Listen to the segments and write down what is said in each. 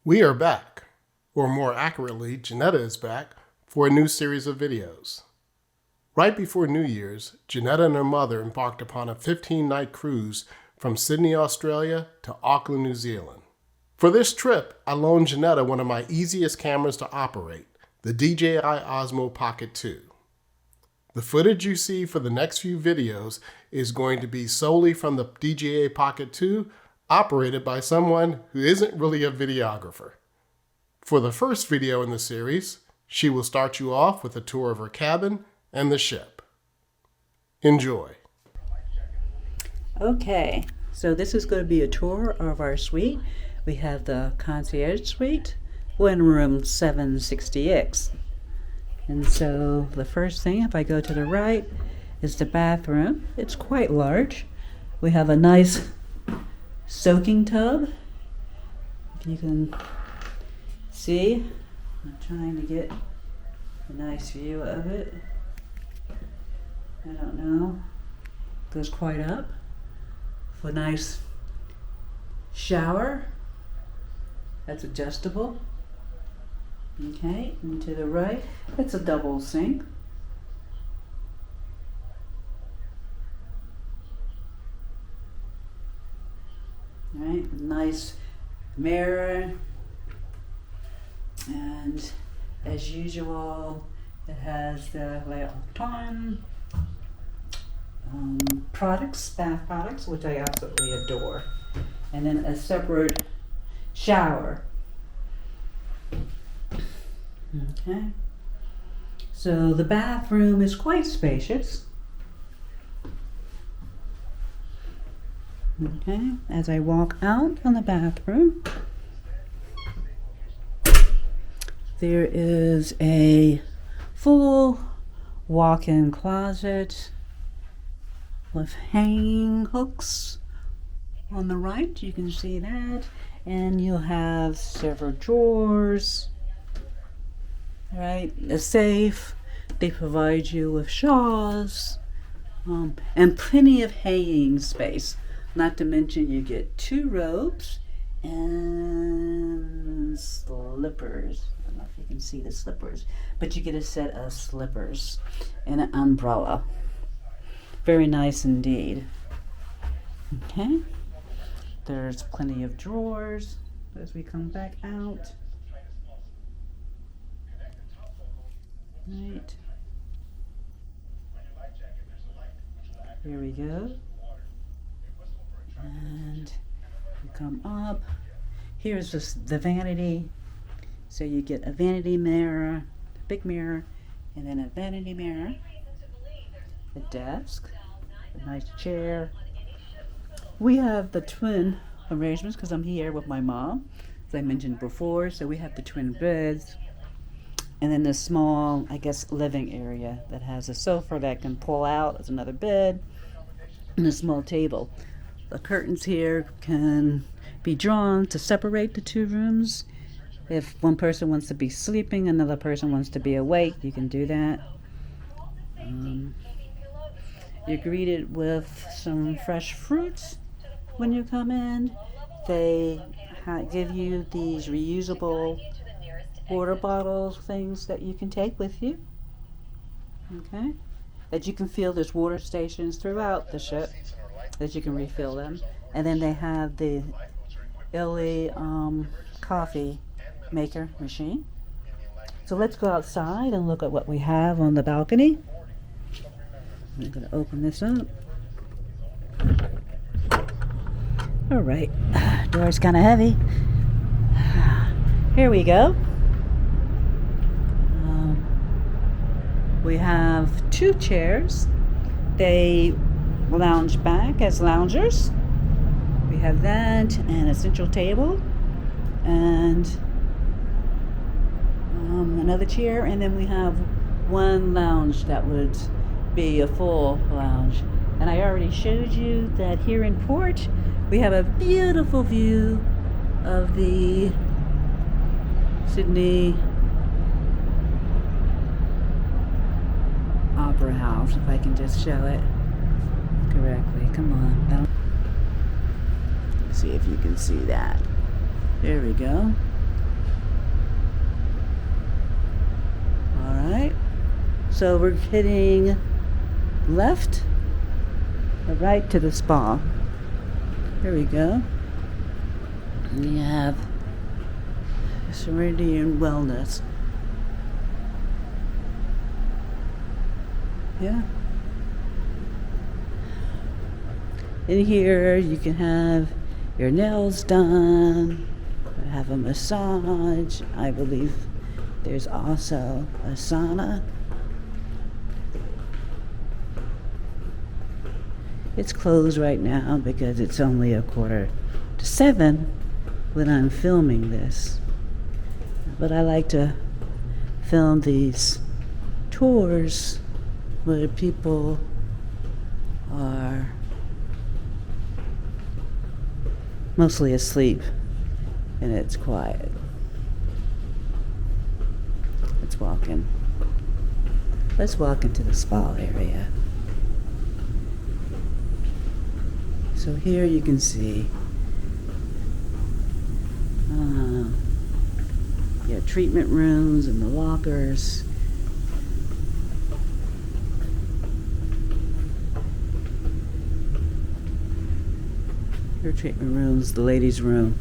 We are back, or more accurately, Johnetta is back for a new series of videos. Right before New Year's, Johnetta and her mother embarked upon a 15-night cruise from Sydney, Australia to Auckland, New Zealand. For this trip, I loaned Johnetta one of my easiest cameras to operate, the DJI Osmo Pocket 2. The footage you see for the next few videos is going to be solely from the DJI Pocket 2, operated by someone who isn't really a videographer. For the first video in the series, she will start you off with a tour of her cabin and the ship. Enjoy. Okay, so this is going to be a tour of our suite. We have the concierge suite, in room 760X. And so the first thing, if I go to the right, is the bathroom. It's quite large. We have a nice soaking tub. If you can see, I'm trying to get a nice view of it. I don't know. Goes quite up. For a nice shower. That's adjustable. Okay, and to the right, it's a double sink. Right, nice mirror, and as usual, it has the L'Occitane products, bath products, which I absolutely adore, and then a separate shower. Okay, so the bathroom is quite spacious. Okay, as I walk out from the bathroom, there is a full walk-in closet with hanging hooks on the right. You can see that, and you'll have several drawers. All right, a safe. They provide you with shawls and plenty of hanging space. Not to mention you get 2 robes and slippers. I don't know if you can see the slippers, but you get a set of slippers and an umbrella. Very nice indeed. Okay, there's plenty of drawers as we come back out. Right. Here we go. And you come up. Here's just the vanity. So you get a vanity mirror, a big mirror, and then a vanity mirror, a desk, a nice chair. We have the twin arrangements because I'm here with my mom, as I mentioned before. So we have the twin beds, and then the small, I guess, living area that has a sofa that can pull out as another bed, and a small table. The curtains here can be drawn to separate the 2 rooms. If one person wants to be sleeping, another person wants to be awake, you can do that. You're greeted with some fresh fruits when you come in. They give you these reusable water bottles, things that you can take with you. Okay? That you can fill. There's water stations throughout the ship that you can refill them. And then they have the Millie coffee maker machine. So let's go outside and look at what we have on the balcony. I'm going to open this up. All right, door's kind of heavy. Here we go. We have 2 chairs. They lounge back as loungers. We have that and a central table and another chair, and then we have 1 lounge that would be a full lounge. And I already showed you that here in port we have a beautiful view of the Sydney Opera House, if I can just show it correctly. Come on. Let's see if you can see that. There we go. So we're heading left or right to the spa. Here we go. We have Serenity and Wellness. Yeah. In here you can have your nails done, have a massage. I believe there's also a sauna. It's closed right now because it's only 6:45 when I'm filming this. But I like to film these tours where people are mostly asleep and it's quiet. Let's walk in. Let's walk into the spa area. So here you can see treatment rooms and the lockers. Your treatment rooms, the ladies' room.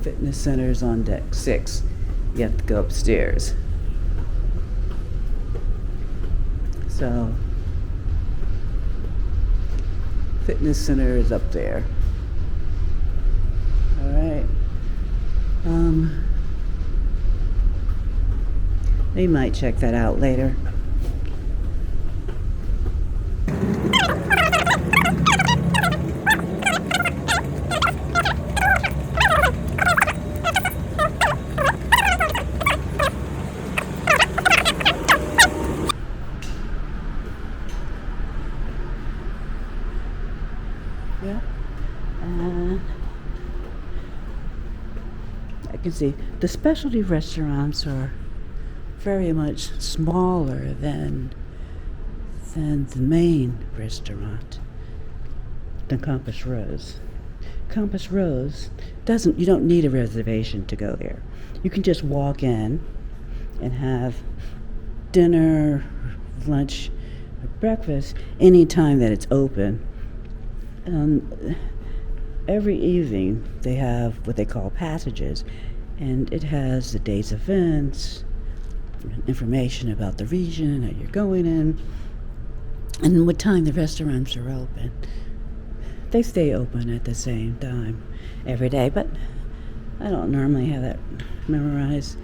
Fitness centers on deck 6. You have to go upstairs. So, fitness center is up there. All right. We might check that out later. Yeah. I can see the specialty restaurants are very much smaller than the main restaurant, the Compass Rose. Compass Rose you don't need a reservation to go there. You can just walk in and have dinner, lunch, or breakfast anytime that it's open. Every evening they have what they call passages, and it has the day's events, information about the region that you're going in, and what time the restaurants are open. They stay open at the same time every day, but I don't normally have that memorized.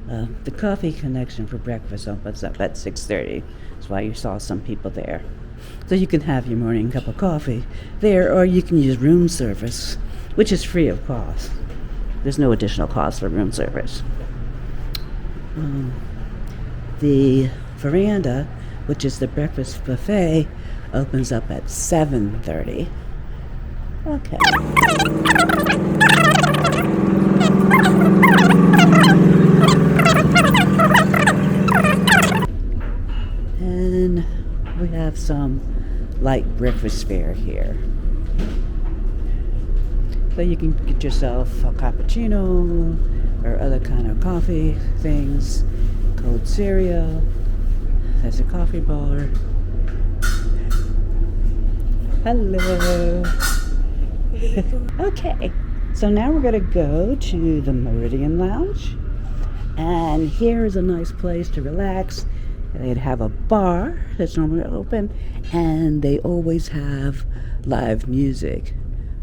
The Coffee Connection for breakfast opens up at 6:30. That's why you saw some people there. So you can have your morning cup of coffee there, or you can use room service, which is free of cost. There's no additional cost for room service. The veranda, which is the breakfast buffet, opens up at 7:30. Okay. And we have some light breakfast fare here. So you can get yourself a cappuccino or other kind of coffee things, cold cereal. There's a coffee bar. Hello. Okay, so now we're going to go to the Meridian Lounge. And here is a nice place to relax. They'd have a bar that's normally open, and they always have live music.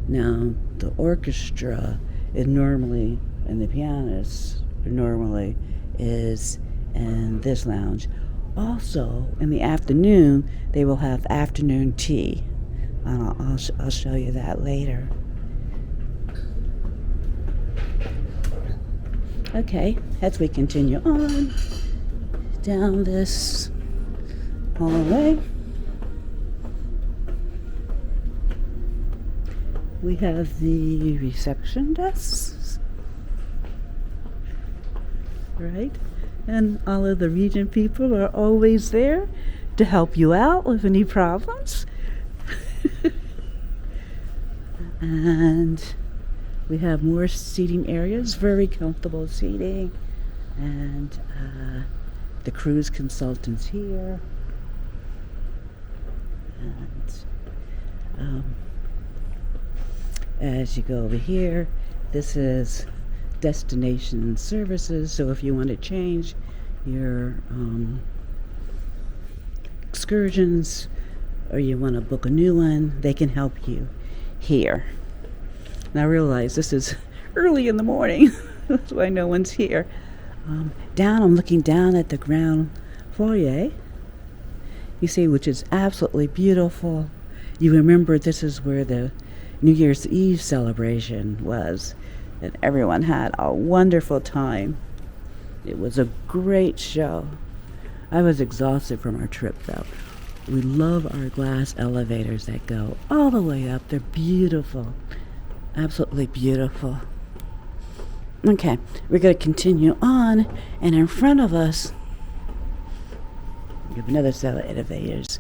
Now, the orchestra is normally, and the pianist normally is in this lounge. Also, in the afternoon, they will have afternoon tea. I'll show you that later. Okay, as we continue on down this hallway, we have the reception desks, right? And all of the Regent people are always there to help you out with any problems. And we have more seating areas, very comfortable seating. And the cruise consultants here. And as you go over here, this is destination services. So if you want to change your excursions or you want to book a new one, they can help you here. Now I realize this is early in the morning. That's why no one's here. I'm looking down at the ground foyer. You see, which is absolutely beautiful. You remember this is where the New Year's Eve celebration was, and everyone had a wonderful time. It was a great show. I was exhausted from our trip, though. We love our glass elevators that go all the way up. They're beautiful, absolutely beautiful. Okay, we're going to continue on, and in front of us, we have another set of elevators.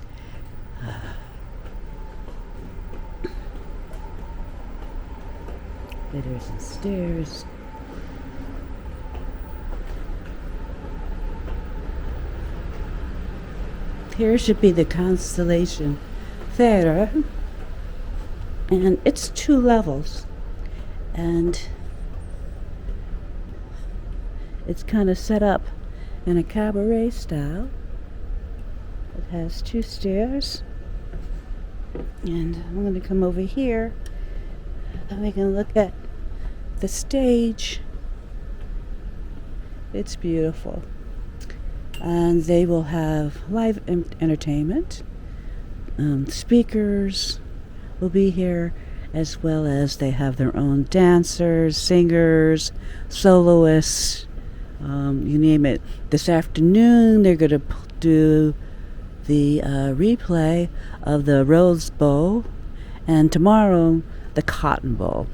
Elevators and stairs. Here should be the Constellation Theater, and it's 2 levels, and it's kind of set up in a cabaret style. It has 2 stairs, and I'm going to come over here and we can look at the stage. It's beautiful, and they will have live entertainment. Speakers will be here, as well as they have their own dancers, singers, soloists, you name it. This afternoon they're going to do the replay of the Rose Bowl, and tomorrow the Cotton Bowl.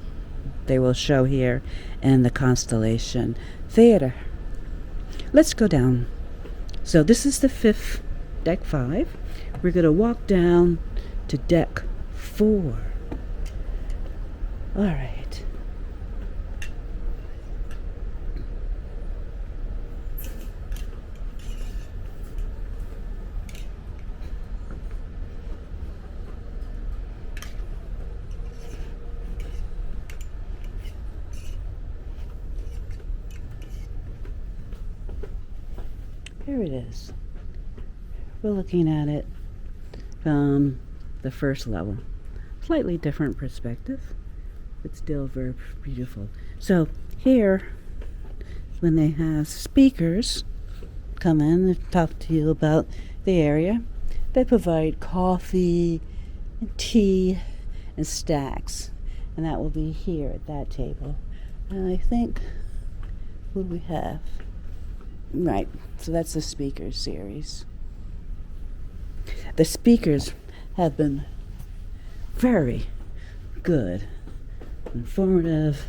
They will show here in the Constellation Theater. Let's go down. So this is the 5th, deck 5. We're going to walk down to deck 4. All right. Here it is. We're looking at it from the first level. Slightly different perspective, but still very beautiful. So here, when they have speakers come in and talk to you about the area, they provide coffee and tea and snacks. And that will be here at that table. And I think, what do we have? Right, so that's the speaker series. The speakers have been very good, informative,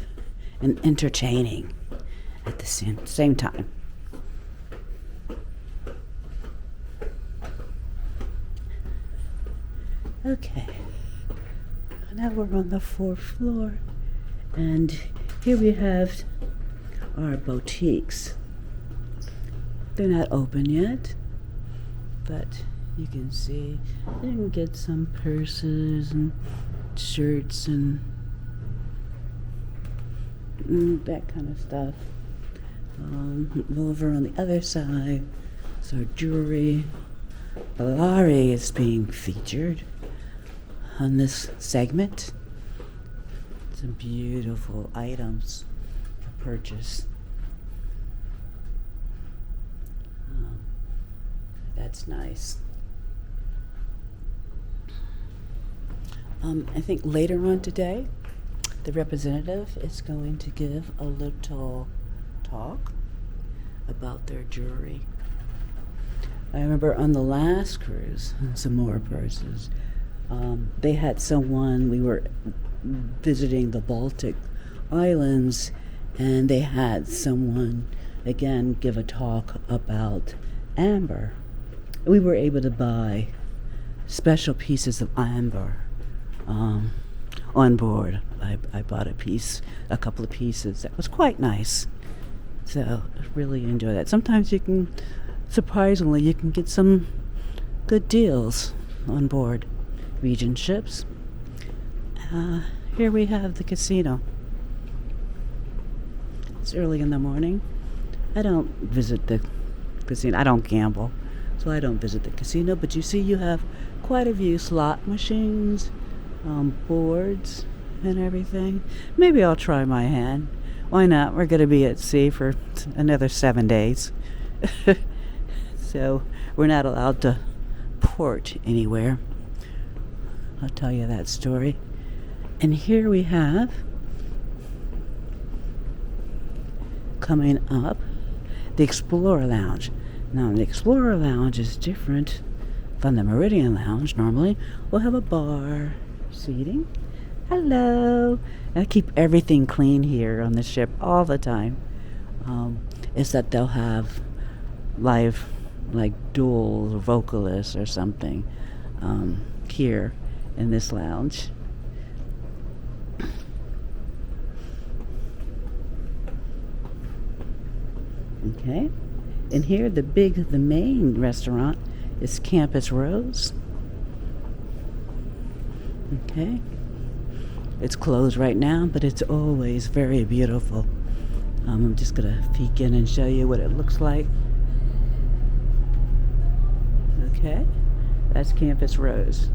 and entertaining at the same time. Okay, now we're on the 4th floor, and here we have our boutiques. They're not open yet, but you can see you can get some purses and shirts and that kind of stuff. Over on the other side, so jewelry. Valari is being featured on this segment. Some beautiful items for purchase. That's nice. I think later on today, the representative is going to give a little talk about their jewelry. I remember on the last cruise, some more purses, they had someone, we were visiting the Baltic Islands, and they had someone again give a talk about amber. We were able to buy special pieces of amber on board. I bought a couple of pieces. That was quite nice. So I really enjoy that. Sometimes surprisingly, you can get some good deals on board Regent ships. Here we have the casino. It's early in the morning. I don't visit the casino. I don't gamble, so I don't visit the casino. But you see, you have quite a few slot machines, boards, and everything. Maybe I'll try my hand. Why not? We're going to be at sea for another 7 days. So we're not allowed to port anywhere. I'll tell you that story. And here we have, coming up, the Explorer Lounge. Now, the Explorer Lounge is different from the Meridian Lounge. Normally, we'll have a bar, seating. Hello. I keep everything clean here on the ship all the time. Is that they'll have live, like dual vocalists or something here in this lounge. Okay, and here the main restaurant is Campus Rose. Okay, it's closed right now, but it's always very beautiful. I'm just gonna peek in and show you what it looks like. Okay, that's Campus Rose.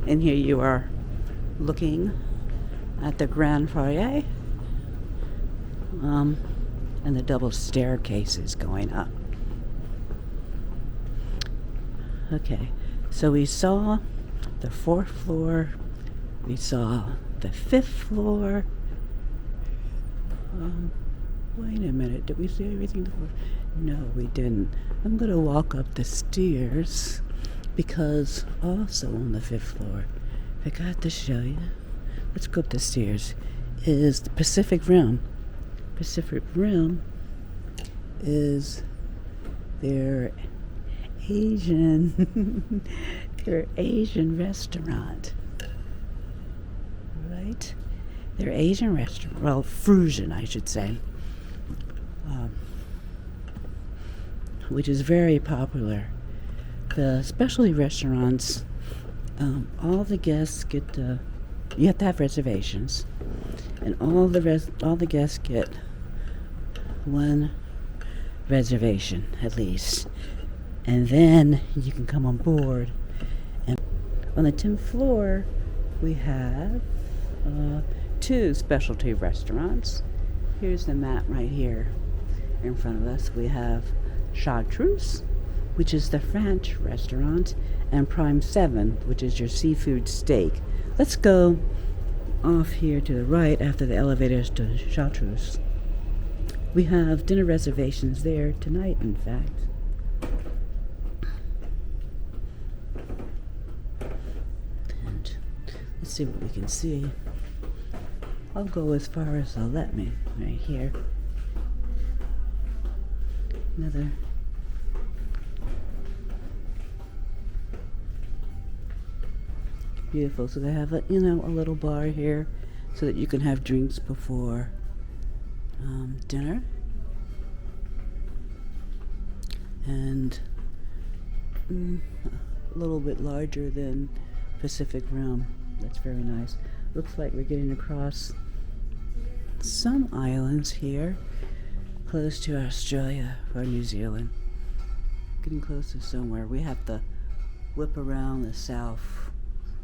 And here you are looking at the Grand Foyer. And the double staircases going up. Okay, so we saw the 4th floor, we saw the 5th floor. Wait a minute, did we see everything? No, we didn't. I'm going to walk up the stairs because also on the 5th floor, I forgot to show you. Let's go up the stairs. Is the Pacific Rim. Pacific Rim is their Asian restaurant, right? Their Asian restaurant, well, fusion, I should say, which is very popular. The specialty restaurants, all the guests get you have to have reservations, and all the guests get one reservation at least, and then you can come on board. And on the 10th floor we have 2 specialty restaurants. Here's the map right here in front of us. We have Chartreuse, which is the French restaurant, and Prime 7, which is your seafood steak. Let's go off here to the right after the elevators to Chartreuse. We have dinner reservations there tonight, in fact. And let's see what we can see. I'll go as far as they'll let me, right here. Another beautiful. So they have a little bar here so that you can have drinks before dinner. And a little bit larger than Pacific Rim. That's very nice. Looks like we're getting across some islands here, close to Australia or New Zealand. Getting close to somewhere. We have to whip around the south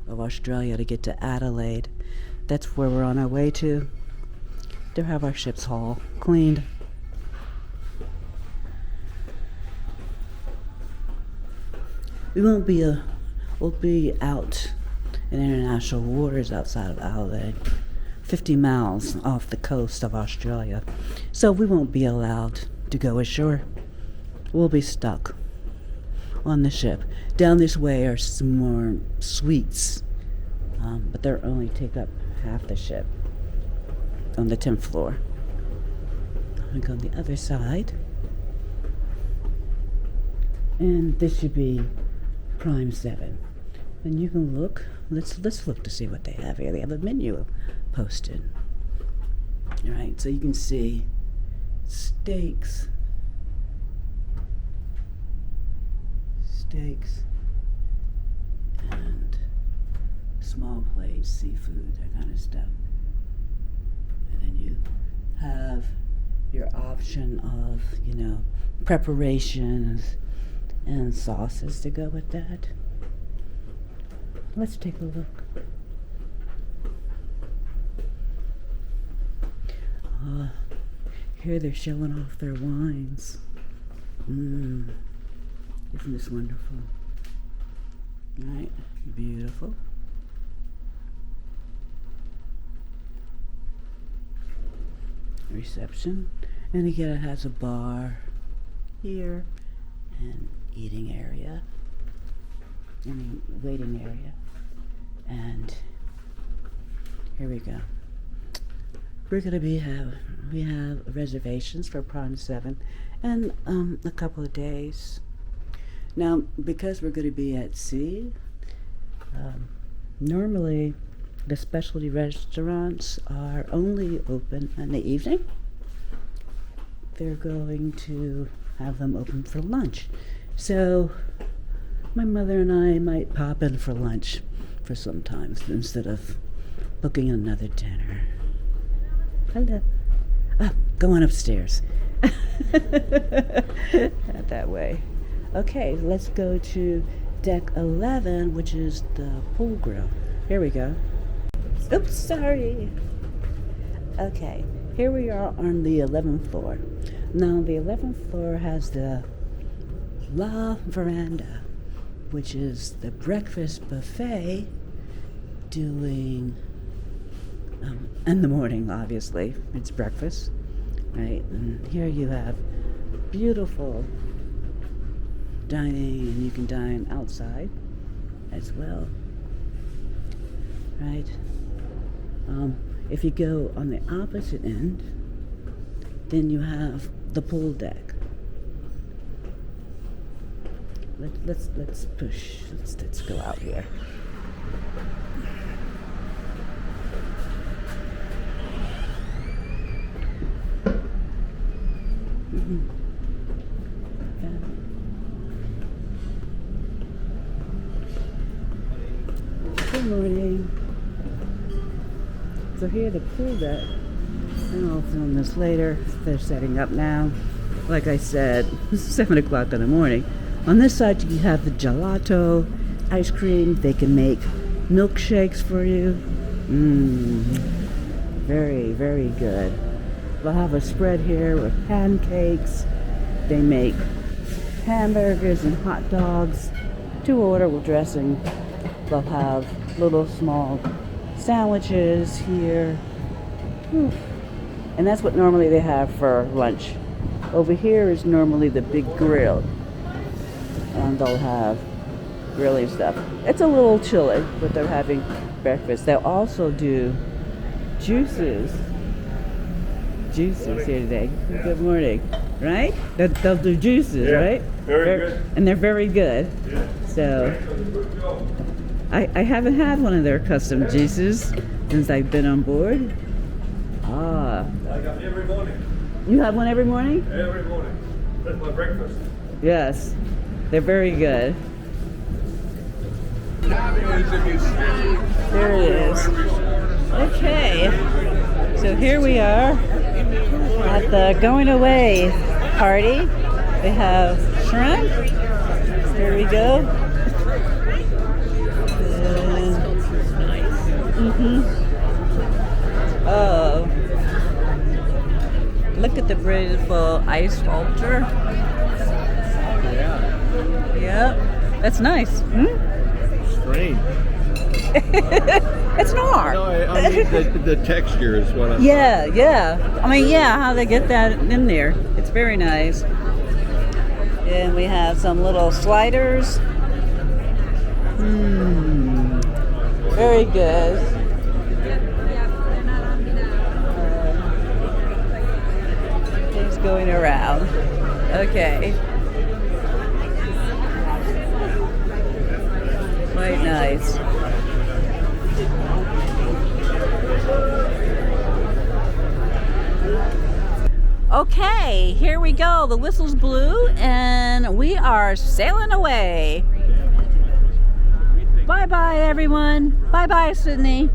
of Australia to get to Adelaide. That's where we're on our way to have our ship's hull cleaned. We'll be out in international waters outside of Adelaide, 50 miles off the coast of Australia. So we won't be allowed to go ashore. We'll be stuck on the ship. Down this way are some more suites, but they'll only take up half the ship. on the 10th floor. I'm going to go on the other side. And this should be Prime 7. And you can look, let's look to see what they have here. They have a menu posted. All right, so you can see steaks, and small plates, seafood, that kind of stuff. And then you have your option of, preparations and sauces to go with that. Let's take a look. Here they're showing off their wines. Isn't this wonderful? Right, beautiful. Reception. And again, it has a bar here and eating area. Waiting area. And here we go. We're gonna we have reservations for Prime 7 and a couple of days. Now, because we're gonna be at sea, normally the specialty restaurants are only open in the evening. They're going to have them open for lunch. So my mother and I might pop in for lunch for some time instead of booking another dinner. Hello. Go on upstairs. Not that way. Okay, let's go to deck 11, which is the pool grill. Here we go. Oops, sorry. Okay, here we are on the 11th floor. Now, the 11th floor has the La Veranda, which is the breakfast buffet doing, in the morning, obviously, it's breakfast, right? And here you have beautiful dining, and you can dine outside as well, right? If you go on the opposite end, then you have the pool deck. Let's push. Let's go out here. Good morning. So here the pool deck, and I'll film this later. They're setting up now. Like I said, it's 7 o'clock in the morning. On this side you have the gelato, ice cream. They can make milkshakes for you. Very, very good. They'll have a spread here with pancakes. They make hamburgers and hot dogs to order with dressing. They'll have little small sandwiches here. And that's what normally they have for lunch. Over here is normally the big grill. And they'll have grilling stuff. It's a little chilly, but they're having breakfast. They'll also do juices here today. Good morning. Right? They'll do juices, right? Very good. And they're very good. Yeah. So I haven't had one of their custom juices since I've been on board. I got every morning. You have one every morning? Every morning. That's my breakfast. Yes. They're very good. There it is. Okay. So here we are at the going away party. We have shrimp. Here we go. Oh, look at the beautiful ice sculpture. Yeah. Yep, that's nice. Strange. It's not. No, I mean the texture is what I'm. Yeah. I mean, how they get that in there. It's very nice. And we have some little sliders. Very good. going around. Okay. Quite nice. Okay, here we go. The whistle's blew and we are sailing away. Bye-bye, everyone. Bye-bye, Sydney.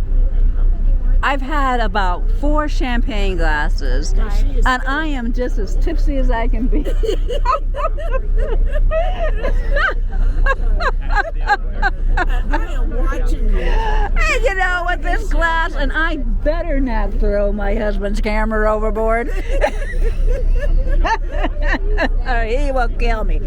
I've had about 4 champagne glasses, and I am just as tipsy as I can be. I am watching you. And you know, with this glass, and I better not throw my husband's camera overboard. Or he will kill me.